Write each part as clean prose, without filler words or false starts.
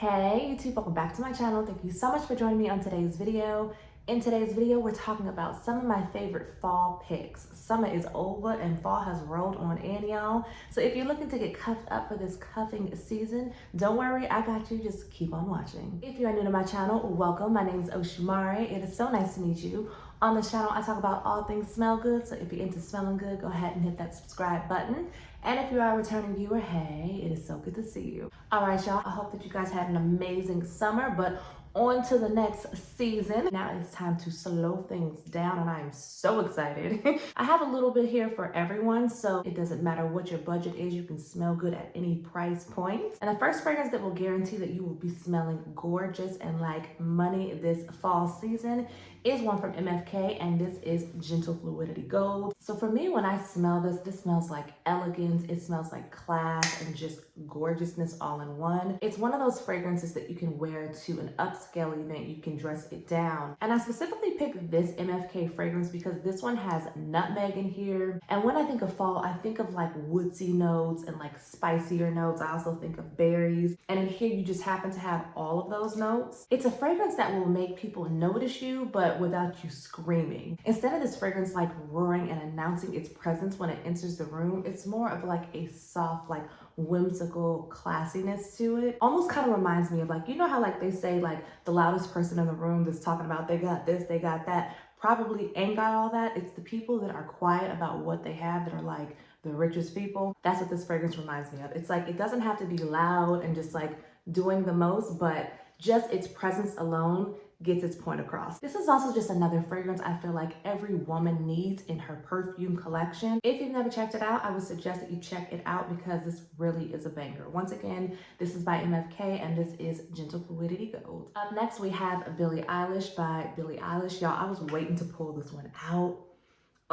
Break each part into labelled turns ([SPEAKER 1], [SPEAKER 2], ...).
[SPEAKER 1] Hey YouTube, welcome back to my channel. Thank you so much for joining me on today's video. In today's video, we're talking about some of my favorite fall picks. Summer is over and fall has rolled on in, y'all. So if you're looking to get cuffed up for this cuffing season, don't worry, I got you. Just keep on watching. If you are new to my channel, welcome. My name is Oshimari. It is so nice to meet you. On this channel, I talk about all things smell good. So if you're into smelling good, go ahead and hit that subscribe button. And if you are a returning viewer, hey, it is so good to see you. All right, y'all, I hope that you guys had an amazing summer, but on to the next season. Now it's time to slow things down and I am so excited. I have a little bit here for everyone, so it doesn't matter what your budget is, you can smell good at any price point. And the first fragrance that will guarantee that you will be smelling gorgeous and like money this fall season is one from MFK, and this is Gentle Fluidity Gold. So for me, when I smell this smells like elegance, it smells like class and just gorgeousness all in one. It's one of those fragrances that you can wear to an upscale event, you can dress it down. And I specifically picked this MFK fragrance because this one has nutmeg in here. And when I think of fall, I think of like woodsy notes and like spicier notes. I also think of berries. And in here, you just happen to have all of those notes. It's a fragrance that will make people notice you, but without you screaming. Instead of this fragrance like roaring and announcing its presence when it enters the room, it's more of like a soft, like whimsical classiness to it. Almost kind of reminds me of like, you know how like they say like the loudest person in the room that's talking about they got this, they got that, probably ain't got all that. It's the people that are quiet about what they have that are like the richest people. That's what this fragrance reminds me of. It's like, it doesn't have to be loud and just like doing the most, but just its presence alone gets its point across. This is also just another fragrance I feel like every woman needs in her perfume collection. If you've never checked it out, I would suggest that you check it out because this really is a banger. Once again, this is by MFK and this is Gentle Fluidity Gold. Up next, we have Billie Eilish by Billie Eilish. Y'all, I was waiting to pull this one out.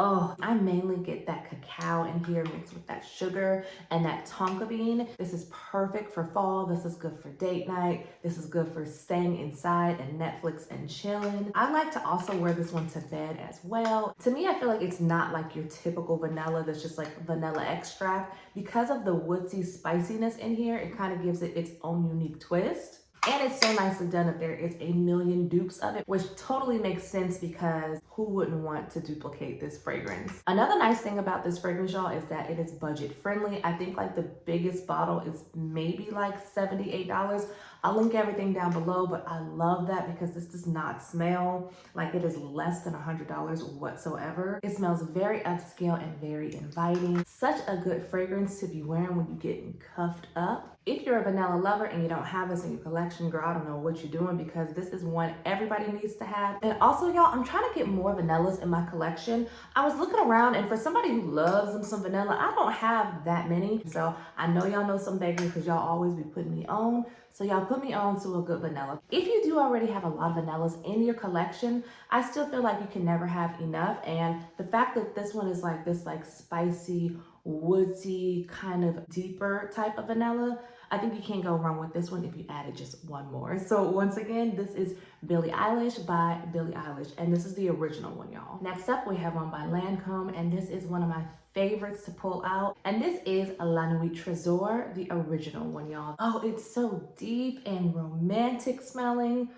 [SPEAKER 1] Oh, I mainly get that cacao in here mixed with that sugar and that tonka bean. This is perfect for fall. This is good for date night. This is good for staying inside and Netflix and chilling. I like to also wear this one to bed as well. To me, I feel like it's not like your typical vanilla that's just like vanilla extract. Because of the woodsy spiciness in here, it kind of gives it its own unique twist. And it's so nicely done that there is a million dupes of it, which totally makes sense because who wouldn't want to duplicate this fragrance? Another nice thing about this fragrance, y'all, is that it is budget friendly. I think like the biggest bottle is maybe like $78. I'll link everything down below, but I love that because this does not smell like it is less than $100 whatsoever. It smells very upscale and very inviting. Such a good fragrance to be wearing when you're getting cuffed up. If you're a vanilla lover and you don't have this in your collection, girl, I don't know what you're doing because this is one everybody needs to have. And also, y'all, I'm trying to get more vanillas in my collection. I was looking around and for somebody who loves them some vanilla, I don't have that many. So I know y'all know some bangers because y'all always be putting me on. So y'all put me on to a good vanilla. If you do already have a lot of vanillas in your collection, I still feel like you can never have enough. And the fact that this one is like this like spicy, woodsy, kind of deeper type of vanilla, I think you can't go wrong with this one if you added just one more. So once again, this is Billie Eilish by Billie Eilish, and this is the original one, y'all. Next up, we have one by Lancome, and this is one of my favorites to pull out, and this is Nuit Tresor, the original one, y'all. Oh, it's so deep and romantic smelling.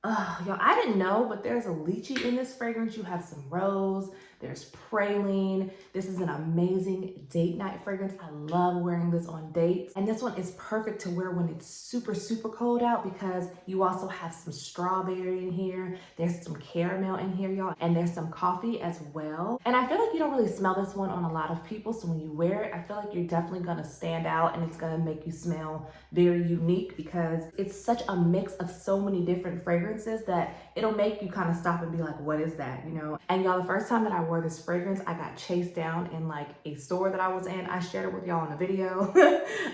[SPEAKER 1] Y'all, I didn't know, but there's a lychee in this fragrance. You have some rose, there's praline. This is an amazing date night fragrance. I love wearing this on dates. And this one is perfect to wear when it's super, super cold out because you also have some strawberry in here. There's some caramel in here, y'all. And there's some coffee as well. And I feel like you don't really smell this one on a lot of people. So when you wear it, I feel like you're definitely gonna stand out and it's gonna make you smell very unique because it's such a mix of so many different fragrances that it'll make you kind of stop and be like, what is that, you know? And y'all, the first time that I wore this fragrance, I got chased down in like a store that I was in. I shared it with y'all in a video.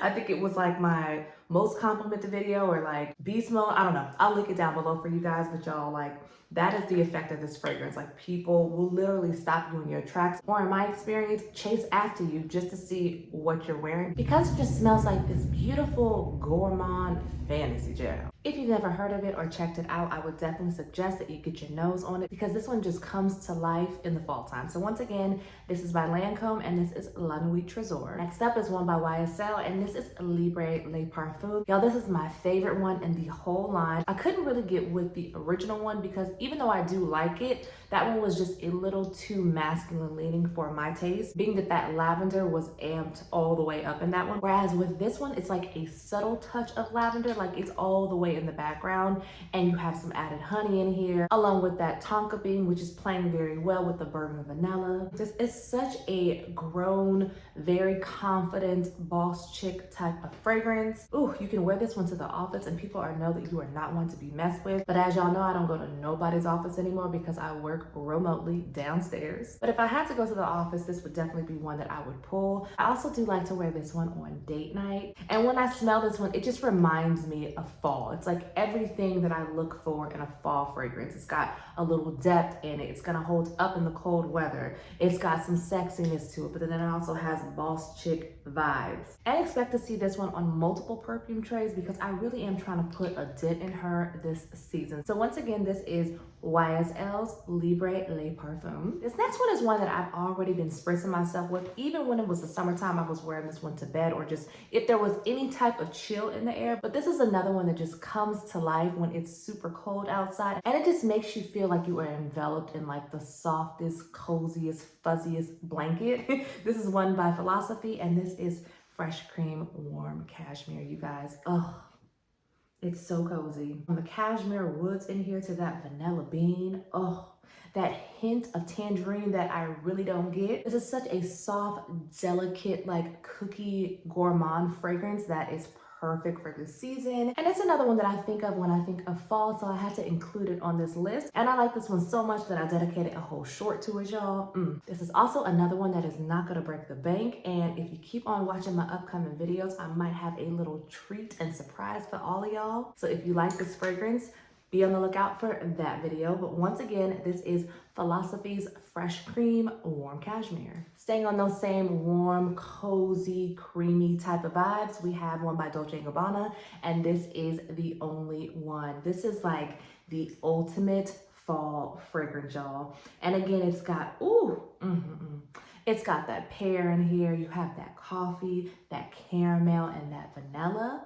[SPEAKER 1] I think it was like my most complimented video or like beast mode. I don't know. I'll link it down below for you guys, but y'all, like, that is the effect of this fragrance. Like, people will literally stop you in your tracks, or in my experience, chase after you just to see what you're wearing because it just smells like this beautiful gourmand fantasy gel. If you've never heard of it or checked it out, I would definitely suggest that you get your nose on it because this one just comes to life in the fall time. So once again, this is by Lancome and this is Nuit Tresor. Next up is one by YSL and this is Libre Le Parfum. Parfum. Y'all, this is my favorite one in the whole line. I couldn't really get with the original one because even though I do like it, that one was just a little too masculine leaning for my taste, being that that lavender was amped all the way up in that one. Whereas with this one, it's like a subtle touch of lavender, like it's all the way in the background, and you have some added honey in here, along with that tonka bean, which is playing very well with the bourbon vanilla. This is such a grown, very confident boss chick type of fragrance. Ooh, you can wear this one to the office and people know that you are not one to be messed with. But as y'all know, I don't go to nobody's office anymore because I work remotely downstairs. But if I had to go to the office, this would definitely be one that I would pull. I also do like to wear this one on date night. And when I smell this one, it just reminds me of fall. It's like everything that I look for in a fall fragrance. It's got a little depth in it. It's gonna hold up in the cold weather. It's got some sexiness to it, but then it also has boss chick vibes. And expect to see this one on multiple perfume trays because I really am trying to put a dent in her this season. So once again, this is YSL's Libre Le Parfum. This next one is one that I've already been spritzing myself with. Even when it was the summertime, I was wearing this one to bed, or just if there was any type of chill in the air. But this is another one that just comes to life when it's super cold outside, and it just makes you feel like you are enveloped in like the softest, coziest, fuzziest blanket. This is one by Philosophy, and this is Fresh Cream Warm Cashmere, you guys. Oh, it's so cozy. From the cashmere woods in here to that vanilla bean. Oh, that hint of tangerine that I really don't get. This is such a soft, delicate, like cookie gourmand fragrance that is perfect for this season. And it's another one that I think of when I think of fall, so I had to include it on this list. And I like this one so much that I dedicated a whole short to it, y'all. This is also another one that is not gonna break the bank. And if you keep on watching my upcoming videos, I might have a little treat and surprise for all of y'all. So if you like this fragrance, be on the lookout for that video. But once again, this is Philosophy's Fresh Cream Warm Cashmere. Staying on those same warm, cozy, creamy type of vibes, we have one by Dolce & Gabbana, and this is the only one. This is like the ultimate fall fragrance, y'all. And again, it's got, it's got that pear in here. You have that coffee, that caramel, and that vanilla.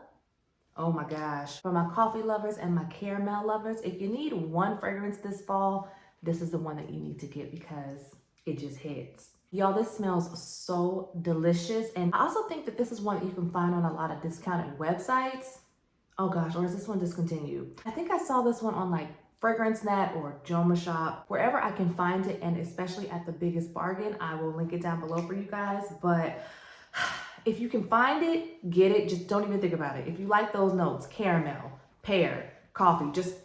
[SPEAKER 1] Oh my gosh. For my coffee lovers and my caramel lovers, if you need one fragrance this fall, this is the one that you need to get because it just hits. Y'all, this smells so delicious. And I also think that this is one that you can find on a lot of discounted websites. Oh gosh, or is this one discontinued? I think I saw this one on like Fragrance Net or Joma Shop, wherever I can find it, and especially at the biggest bargain. I will link it down below for you guys, but if you can find it, get it. Just don't even think about it. If you like those notes, caramel, pear, coffee, just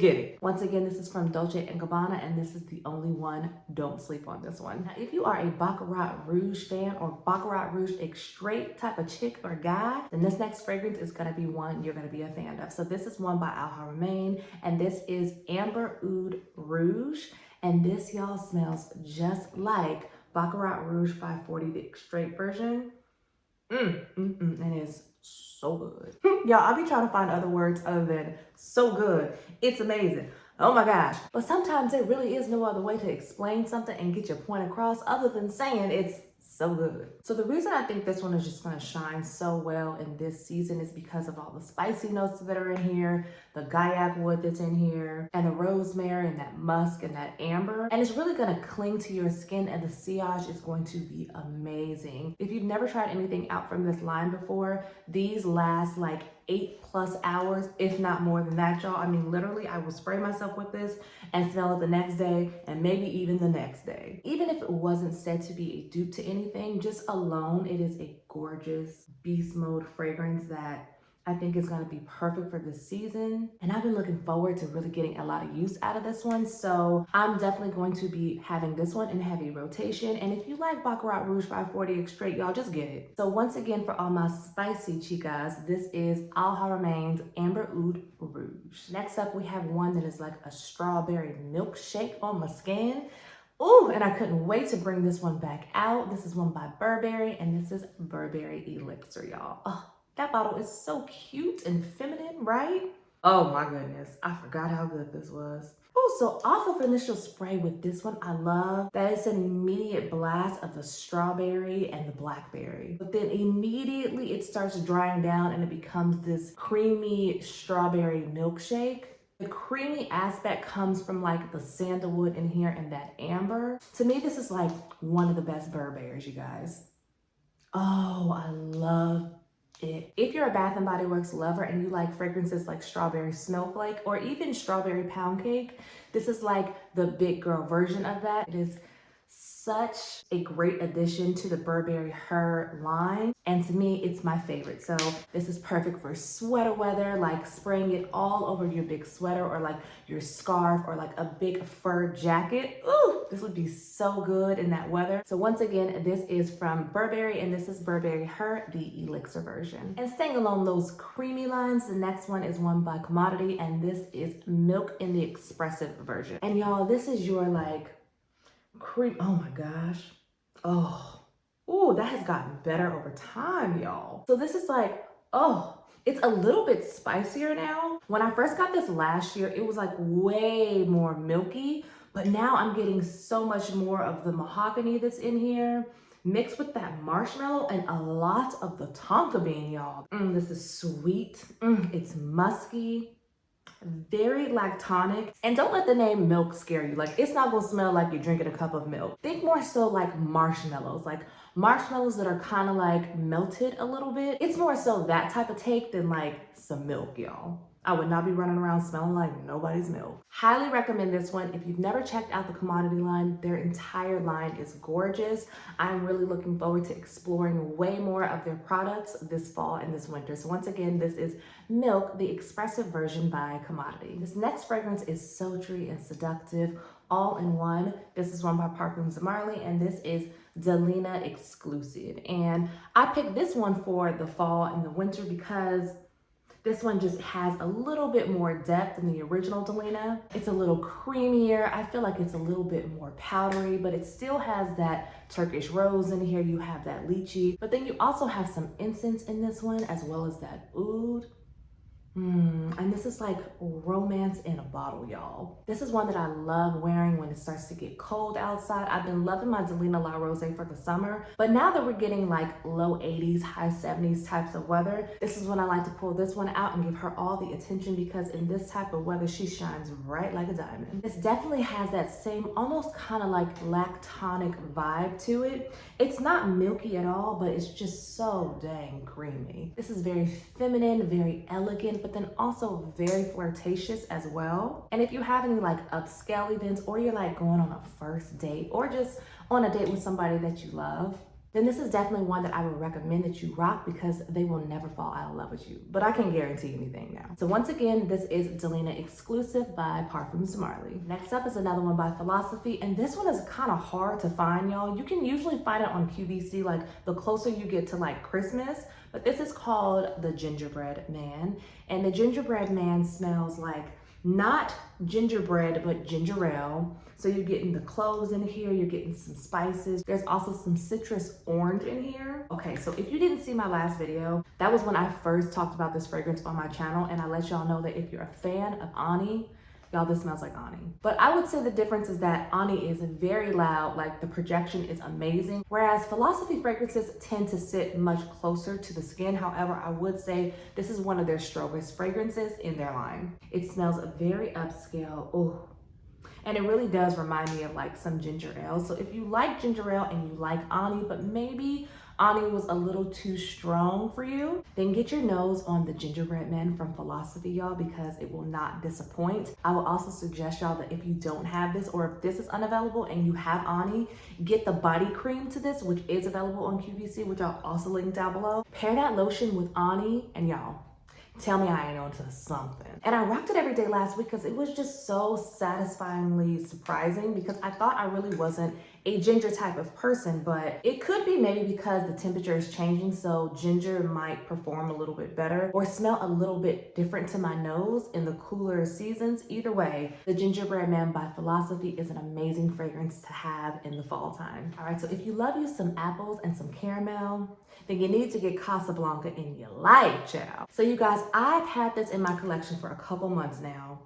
[SPEAKER 1] get it. Once again, this is from Dolce & Gabbana, and this is the only one. Don't sleep on this one. Now, if you are a Baccarat Rouge fan or Baccarat Rouge straight type of chick or guy, then this next fragrance is gonna be one you're gonna be a fan of. So this is one by Haramain, and this is Amber Oud Rouge. And this, y'all, smells just like Baccarat Rouge 540, the straight version. And it's so good. Y'all, I'll be trying to find other words other than so good. It's amazing. Oh my gosh. But sometimes there really is no other way to explain something and get your point across other than saying it's so good. So the reason I think this one is just gonna shine so well in this season is because of all the spicy notes that are in here, the gaiac wood that's in here, and the rosemary and that musk and that amber. And it's really gonna cling to your skin, and the sillage is going to be amazing. If you've never tried anything out from this line before, these last like 8+ hours, if not more than that, y'all. I mean, literally, I will spray myself with this and smell it the next day and maybe even the next day. Even if it wasn't said to be a dupe to anything, just alone, it is a gorgeous beast mode fragrance that I think is gonna be perfect for this season. And I've been looking forward to really getting a lot of use out of this one. So I'm definitely going to be having this one in heavy rotation. And if you like Baccarat Rouge 540 straight, y'all just get it. So once again, for all my spicy chicas, this is Haramain's Amber Oud Rouge. Next up, we have one that is like a strawberry milkshake on my skin. Ooh, and I couldn't wait to bring this one back out. This is one by Burberry, and this is Burberry Elixir, y'all. Oh, that bottle is so cute and feminine, right? Oh my goodness, I forgot how good this was. Oh, so off of initial spray with this one, I love that it's an immediate blast of the strawberry and the blackberry. But then immediately it starts drying down and it becomes this creamy strawberry milkshake. The creamy aspect comes from like the sandalwood in here and that amber. To me, this is like one of the best Burberrys, you guys. Oh, I love it. If you're a Bath and Body Works lover and you like fragrances like Strawberry Snowflake or even Strawberry Pound Cake, this is like the big girl version of that. It is such a great addition to the Burberry Her line. And to me, it's my favorite. So this is perfect for sweater weather, like spraying it all over your big sweater or like your scarf or like a big fur jacket. Ooh, this would be so good in that weather. So once again, this is from Burberry and this is Burberry Her, the Elixir version. And staying along those creamy lines, the next one is one by Commodity and this is Milk in the Expressive version. And y'all, this is your like cream. Oh my gosh. Oh, ooh, that has gotten better over time, y'all. So this is like, oh, it's a little bit spicier now. When I first got this last year, it was like way more milky, but now I'm getting so much more of the mahogany that's in here mixed with that marshmallow and a lot of the tonka bean, y'all. This is sweet. It's musky. Very lactonic, and don't let the name milk scare you. Like, it's not gonna smell like you're drinking a cup of milk. Think more so like marshmallows that are kind of like melted a little bit. It's more so that type of take than like some milk, y'all. I would not be running around smelling like nobody's milk. Highly recommend this one. If you've never checked out the Commodity line, their entire line is gorgeous. I'm really looking forward to exploring way more of their products this fall and this winter. So once again, this is Milk, the expressive version by Commodity. This next fragrance is sultry and seductive, all in one. This is one by Parfums Mentioned, and this is Delena Exclusive. And I picked this one for the fall and the winter because this one just has a little bit more depth than the original Delina. It's a little creamier. I feel like it's a little bit more powdery, but it still has that Turkish rose in here. You have that lychee, but then you also have some incense in this one as well as that oud. And this is like romance in a bottle, y'all. This is one that I love wearing when it starts to get cold outside. I've been loving my Delina La Rose for the summer, but now that we're getting like low 80s, high 70s types of weather, this is when I like to pull this one out and give her all the attention because in this type of weather, she shines bright like a diamond. This definitely has that same almost kind of like lactonic vibe to it. It's not milky at all, but it's just so dang creamy. This is very feminine, very elegant, but then also very flirtatious as well. And if you have any like upscale events or you're like going on a first date or just on a date with somebody that you love, then this is definitely one that I would recommend that you rock because they will never fall out of love with you. But I can't guarantee anything now. So once again, this is Delena Exclusive by Parfums Mentioned. Next up is another one by Philosophy, and this one is kind of hard to find, y'all. You can usually find it on QVC like the closer you get to like Christmas, but this is called the Gingerbread Man. And the Gingerbread Man smells like not gingerbread, but ginger ale. So you're getting the cloves in here, you're getting some spices. There's also some citrus orange in here. Okay, so if you didn't see my last video, that was when I first talked about this fragrance on my channel, and I let y'all know that if you're a fan of Ani, y'all, this smells like Ani. But I would say the difference is that Ani is very loud, like the projection is amazing, whereas Philosophy fragrances tend to sit much closer to the skin. However, I would say this is one of their strongest fragrances in their line. It smells very upscale. Oh, and it really does remind me of like some ginger ale. So if you like ginger ale and you like Ani, but maybe Ani was a little too strong for you, then get your nose on the Gingerbread Man from Philosophy, y'all, because it will not disappoint. I will also suggest y'all that if you don't have this or if this is unavailable and you have Ani, get the body cream to this, which is available on QVC, which I'll also link down below. Pair that lotion with Ani and y'all, tell me I ain't onto something. And I rocked it every day last week because it was just so satisfyingly surprising because I thought I really wasn't a ginger type of person, but it could be maybe because the temperature is changing, so ginger might perform a little bit better or smell a little bit different to my nose in the cooler seasons. Either way, the Gingerbread Man by Philosophy is an amazing fragrance to have in the fall time. All right, so if you love you some apples and some caramel, then you need to get Casablanca in your life, child. So you guys, I've had this in my collection for a couple months now.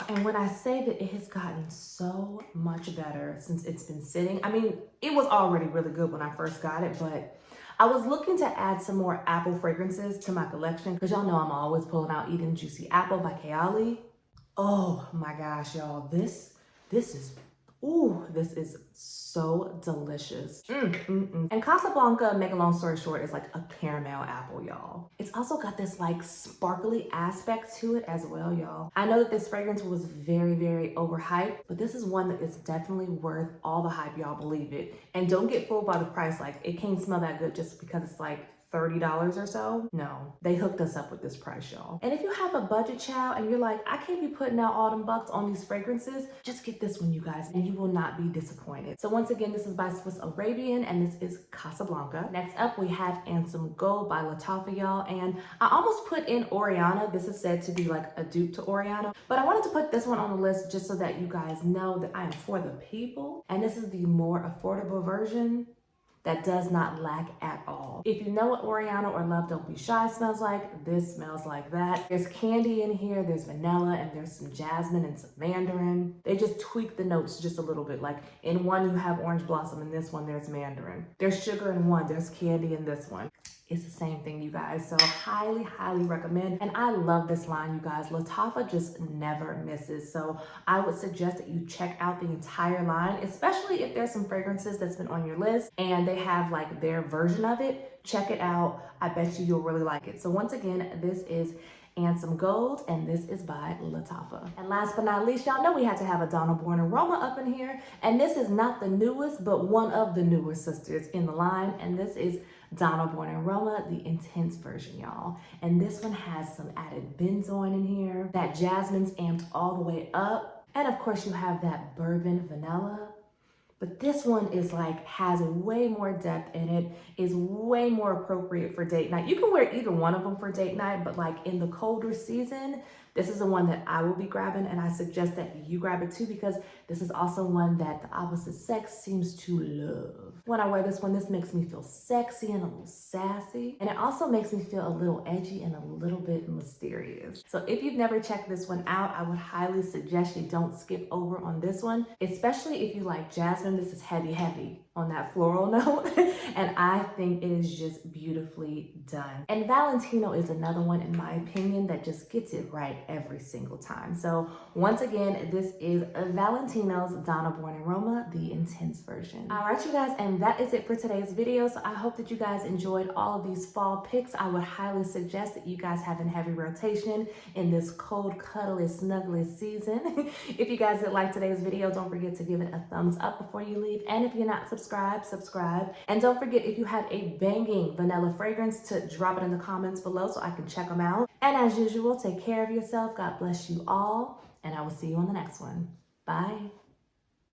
[SPEAKER 1] And when I say that it has gotten so much better since it's been sitting, I mean, it was already really good when I first got it, but I was looking to add some more apple fragrances to my collection because y'all know I'm always pulling out Eating Juicy Apple by Kayali. Oh my gosh, y'all, this is, ooh, this is so delicious. And Casablanca, make a long story short, is like a caramel apple, y'all. It's also got this like sparkly aspect to it as well, y'all. I know that this fragrance was very, very overhyped, but this is one that is definitely worth all the hype, y'all, believe it. And don't get fooled by the price, like it can't smell that good just because it's like $30 or so. No, they hooked us up with this price, y'all. And if you have a budget, child, and you're like, I can't be putting out all them bucks on these fragrances, just get this one, you guys, and you will not be disappointed. So once again, this is by Swiss Arabian, and this is Casablanca. Next up, we have Ansaam Gold by Lattafa, y'all, and I almost put in Oriana. This is said to be like a dupe to Oriana, but I wanted to put this one on the list just so that you guys know that I am for the people, and this is the more affordable version that does not lack at all. If you know what Oriana or Love Don't Be Shy smells like, this smells like that. There's candy in here, there's vanilla, and there's some jasmine and some mandarin. They just tweak the notes just a little bit. Like in one you have orange blossom, in this one there's mandarin. There's sugar in one, there's candy in this one. It's the same thing, you guys. So highly, highly recommend. And I love this line, you guys. Lattafa just never misses. So I would suggest that you check out the entire line, especially if there's some fragrances that's been on your list and they have like their version of it. Check it out. I bet you'll really like it. So once again, this is Ansaam Gold, and this is by Lattafa. And last but not least, y'all know we had to have a Donna Born aroma up in here. And this is not the newest, but one of the newer sisters in the line. And this is Donna Born Aroma, the intense version, y'all. And this one has some added benzoin in here. That jasmine's amped all the way up. And of course you have that bourbon vanilla. But this one is like, has way more depth in it, is way more appropriate for date night. You can wear either one of them for date night, but like in the colder season, this is the one that I will be grabbing, and I suggest that you grab it too because this is also one that the opposite sex seems to love. When I wear this one, this makes me feel sexy and a little sassy, and it also makes me feel a little edgy and a little bit mysterious. So if you've never checked this one out, I would highly suggest you don't skip over on this one, especially if you like jasmine. This is heavy, heavy on that floral note, and I think it is just beautifully done. And Valentino is another one, in my opinion, that just gets it right every single time. So once again, this is Valentino's Donna Born Aroma, the intense version. All right, you guys, and that is it for today's video. So I hope that you guys enjoyed all of these fall picks. I would highly suggest that you guys have in heavy rotation in this cold, cuddly, snuggly season. If you guys did like today's video, don't forget to give it a thumbs up before you leave. And if you're not subscribe. And don't forget, if you have a banging vanilla fragrance, to drop it in the comments below so I can check them out. And as usual, take care of yourself. God bless you all. And I will see you on the next one. Bye.